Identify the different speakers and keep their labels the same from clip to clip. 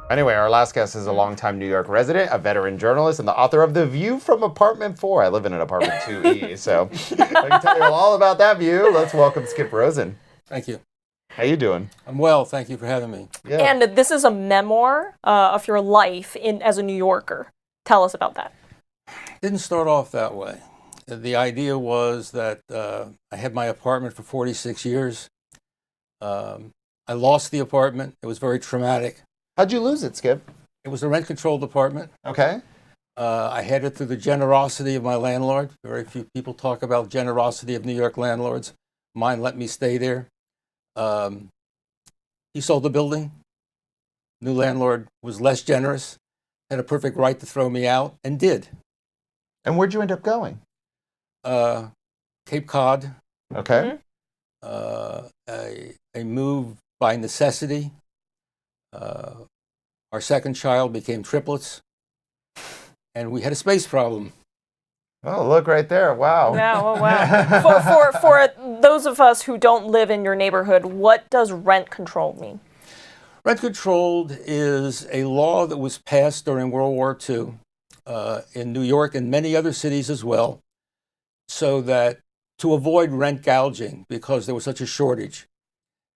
Speaker 1: Anyway, our last guest is a longtime New York resident, a veteran journalist, and the author of The View from Apartment 4. I live in an apartment 2E, so I can tell you all about that view. Let's welcome Skip Rozin.
Speaker 2: Thank you.
Speaker 1: How you doing?
Speaker 2: I'm well. Thank you for having me.
Speaker 1: Yeah.
Speaker 3: And this is a memoir of your life as a New Yorker. Tell us about that.
Speaker 2: Didn't start off that way. The idea was that I had my apartment for 46 years. I lost the apartment. It was very traumatic.
Speaker 1: How'd you lose it, Skip?
Speaker 2: It was a rent-controlled apartment.
Speaker 1: Okay.
Speaker 2: I had it through the generosity of my landlord. Very few people talk about generosity of New York landlords. Mine let me stay there. He sold the building. New landlord was less generous, had a perfect right to throw me out, and did.
Speaker 1: And where'd you end up going?
Speaker 2: Cape Cod.
Speaker 1: Okay.
Speaker 2: I moved by necessity. Our second child became triplets, and we had a space problem.
Speaker 1: Oh, look right there. Wow.
Speaker 3: Yeah, oh, wow. For those of us who don't live in your neighborhood, what does rent control mean?
Speaker 2: Rent controlled is a law that was passed during World War II in New York and many other cities as well, so that to avoid rent gouging because there was such a shortage.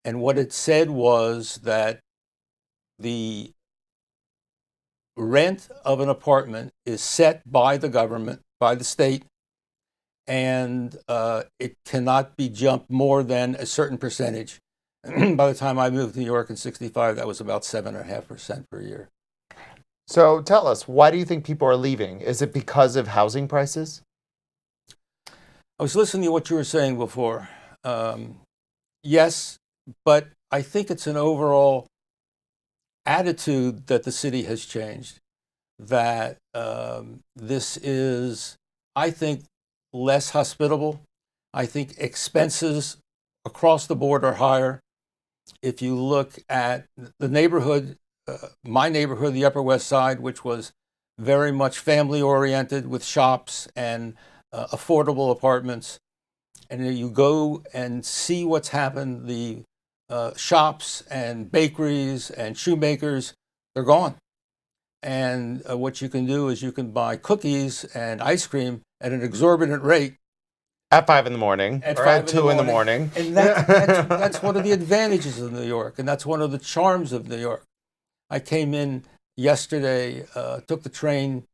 Speaker 2: And what it said was that the rent of an apartment is set by the government, by the state, and it cannot be jumped more than a certain percentage. By the time I moved to New York in '65, that was about 7.5% per year.
Speaker 1: So tell us, why do you think people are leaving? Is it because of housing prices?
Speaker 2: I was listening to what you were saying before. Yes, but I think it's an overall attitude that the city has changed, that this is, I think, less hospitable. I think expenses across the board are higher. If you look at the neighborhood, my neighborhood, the Upper West Side, which was very much family oriented with shops and affordable apartments, and you go and see what's happened, the shops and bakeries and shoemakers, they're gone. And what you can do is you can buy cookies and ice cream at an exorbitant rate.
Speaker 1: At 5 in the morning, or at 2 in the morning.
Speaker 2: And that's one of the advantages of New York, and that's one of the charms of New York. I came in yesterday, took the train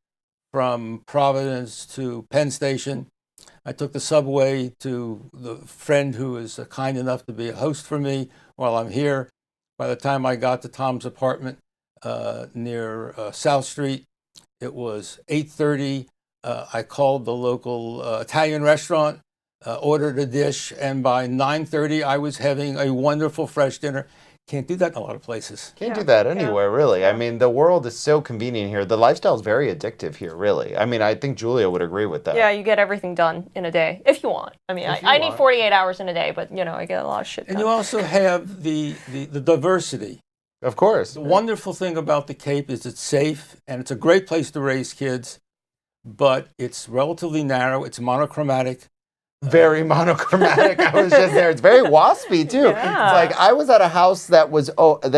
Speaker 2: from Providence to Penn Station. I took the subway to the friend who is kind enough to be a host for me while I'm here. By the time I got to Tom's apartment near South Street, it was 8:30. I called the local Italian restaurant, ordered a dish, and by 9:30 I was having a wonderful fresh dinner. Can't do that in a lot of places.
Speaker 1: Can't do that anywhere, really. I mean, the world is so convenient here. The lifestyle is very addictive here, really. I mean, I think Julia would agree with that.
Speaker 3: Yeah, you get everything done in a day, if you want. I mean, I need 48 hours in a day, but, I get a lot of shit done.
Speaker 2: And you also have the diversity.
Speaker 1: Of course.
Speaker 2: The wonderful thing about the Cape is it's safe, and it's a great place to raise kids, but it's relatively narrow, it's monochromatic.
Speaker 1: Very monochromatic. I was just there. It's very waspy too.
Speaker 3: Yeah.
Speaker 1: It's like I was at a house that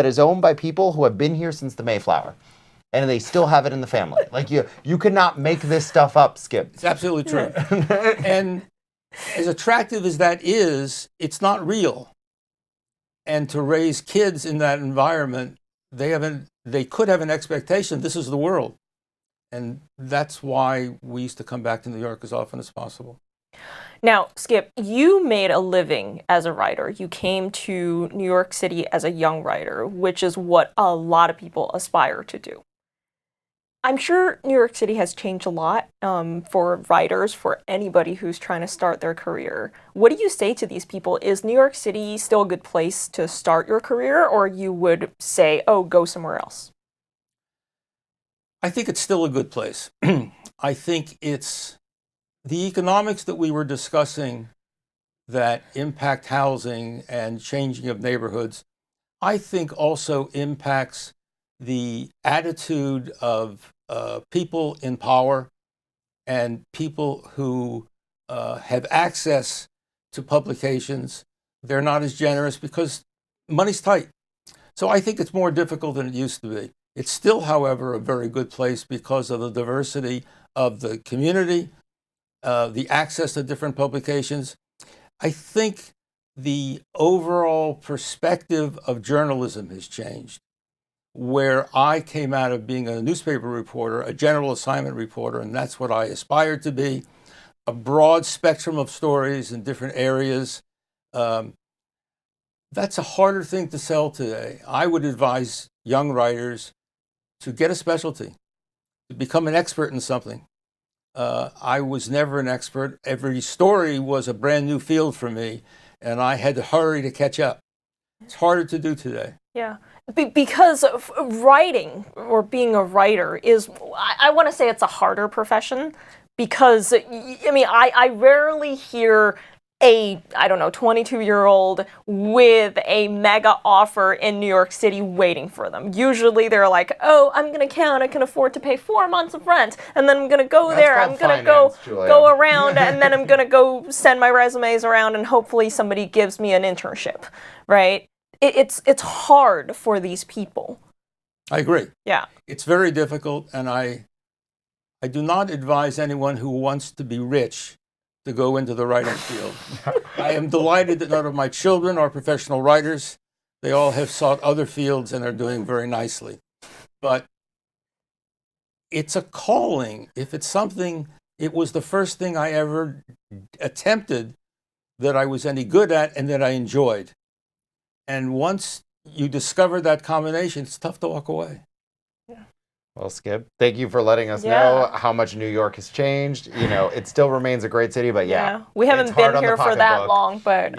Speaker 1: is owned by people who have been here since the Mayflower, and they still have it in the family. Like you could not make this stuff up, Skip.
Speaker 2: It's absolutely true. And as attractive as that is, it's not real. And to raise kids in that environment, they could have an expectation this is the world, and that's why we used to come back to New York as often as possible.
Speaker 3: Now, Skip, you made a living as a writer. You came to New York City as a young writer, which is what a lot of people aspire to do. I'm sure New York City has changed a lot for writers, for anybody who's trying to start their career. What do you say to these people? Is New York City still a good place to start your career, or you would say, oh, go somewhere else?
Speaker 2: I think it's still a good place. I think it's the economics that we were discussing that impact housing and changing of neighborhoods, I think also impacts the attitude of people in power and people who have access to publications. They're not as generous because money's tight. So I think it's more difficult than it used to be. It's still, however, a very good place because of the diversity of the community, the access to different publications. I think the overall perspective of journalism has changed. Where I came out of being a newspaper reporter, a general assignment reporter, and that's what I aspired to be, a broad spectrum of stories in different areas. That's a harder thing to sell today. I would advise young writers to get a specialty, to become an expert in something. I was never an expert. Every story was a brand new field for me, and I had to hurry to catch up. It's harder to do today.
Speaker 3: Yeah. Because of writing or being a writer is, I want to say it's a harder profession because, I mean, I rarely hear a, I don't know, 22-year-old with a mega offer in New York City waiting for them. Usually they're like, oh, I'm going to count, I can afford to pay 4 months of rent, and then I'm going to go there, I'm going to go around, and then I'm going to go send my resumes around, and hopefully somebody gives me an internship, right? It's hard for these people.
Speaker 2: I agree.
Speaker 3: Yeah.
Speaker 2: It's very difficult, and I do not advise anyone who wants to be rich to go into the writing field. I am delighted that none of my children are professional writers. They all have sought other fields and are doing very nicely. But it's a calling. If it's something, it was the first thing I ever attempted that I was any good at and that I enjoyed. And once you discover that combination, it's tough to walk away.
Speaker 1: Well, Skip, thank you for letting us know how much New York has changed. You know, it still remains a great city, but
Speaker 3: we haven't been here for that long, but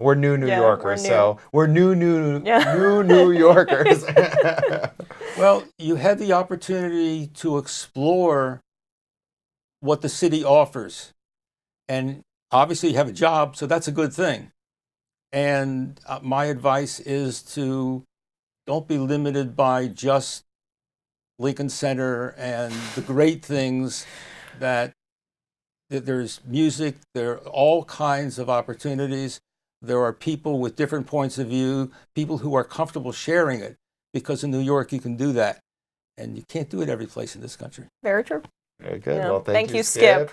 Speaker 1: we're new New Yorkers, so we're new New Yorkers.
Speaker 2: Well, you had the opportunity to explore what the city offers, and obviously you have a job, so that's a good thing. And my advice is to don't be limited by just Lincoln Center and the great things that there's music, there are all kinds of opportunities. There are people with different points of view, people who are comfortable sharing it, because in New York you can do that. And you can't do it every place in this country.
Speaker 3: Very true.
Speaker 1: Very good. Well, thank you,
Speaker 3: Skip.